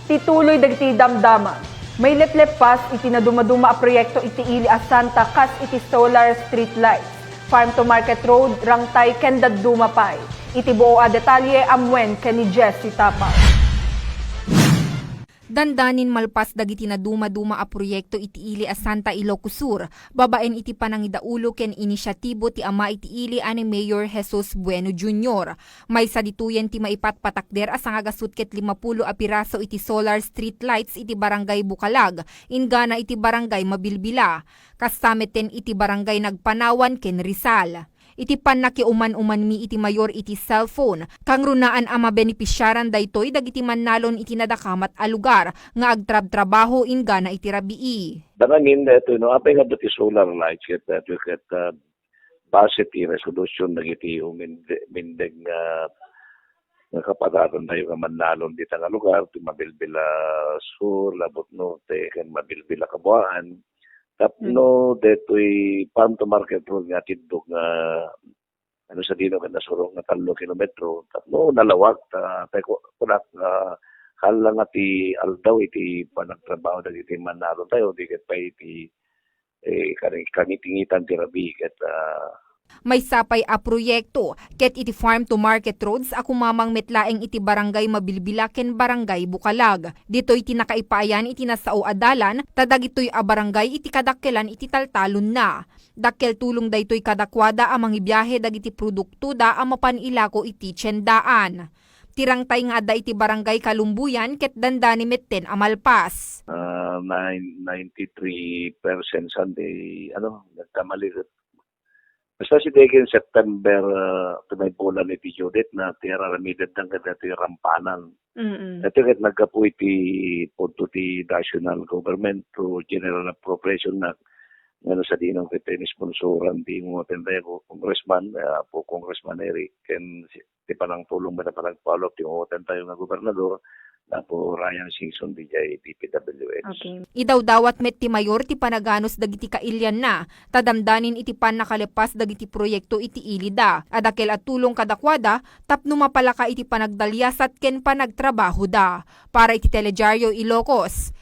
Tituloy dagiti damdama. May leplep pas iti nadumaduma a proyekto iti ili a Santa kas iti solar street lights. Farm to Market Road, Rangtay, Kendad Dumapay. Iti buo a detalye amwen ken ni Jessie Tapao. Dandanin malpas dagiti na duma-duma a proyekto iti ili a Santa Ilocos Sur. Babaen iti panangidaulo ken inisyatibo ti ama iti ili ani Mayor Jesus Bueno Jr. May sadituyen ti maipatpatakder a sangagasut ket 50 a piraso iti solar street lights iti barangay Bukalag, ingana iti barangay Mabilbila. Kastameten iti barangay Nagpanawan ken Rizal. Iti pannakiuman-uman mi iti mayor iti cellphone, kang runaan ama benepisyaran daytoy dagiti mannalon iti nadakamat a lugar, nga agtrab-trabaho ingana iti rabii. Dangangin ito, apay nga dati solar lights, ket base ti resolution nagiti umindeg nga kapadaron tayo nga mannalon dito nga lugar, ti Mabilbila Sur, Labot Norte, ken Mabilbila Kabuaan. Tapno detoy farm to market road nga tidog nga sa dino ken nasurong nga 3 kilometro. Tapno nalawag ta kunak halang ati aldaw iti panagtrabaho dagiti manalo tayo di ket pa iti kanitingitan ti rabi ket May sapay a proyekto, ket iti farm to market roads ako mamang metlaeng iti barangay Mabilbila ken barangay Bukalag. Dito'y tinakaipayan iti nasao adalan, tadag ito'y a barangay iti kadakkelan iti taltalon na. Dakkel tulong daytoy kadakwada a mangibiyahe dagiti produkto da a mapanilako iti tiyendaan. Tirangtay nga adda iti barangay Kalumbuyan ket dandani metten a malpas. 93% Sunday nagkamali. Basta si Degen September tunay bulan iti Judith na tiraramidad ng iti rampanan. Ito ket nagkapo iti punto ti national government to general appropriation na sa dinong iti sponsoran di mo tendero congressman po Congressman Eric ken ti panang tulong ba na panagpalo ti mo tayo nga gobernador na po Ryan Singson DJ DPWH. Okay. Idawdawat met ti mayor ti panaganos dagiti kailyan na, tadamdanin iti nakalepas dagiti proyekto iti ilida, adakel at tulong kadakwada, tapno mapalaka iti panagdalyasat ken panagtrabaho da. Para iti Teledyaryo Ilocos,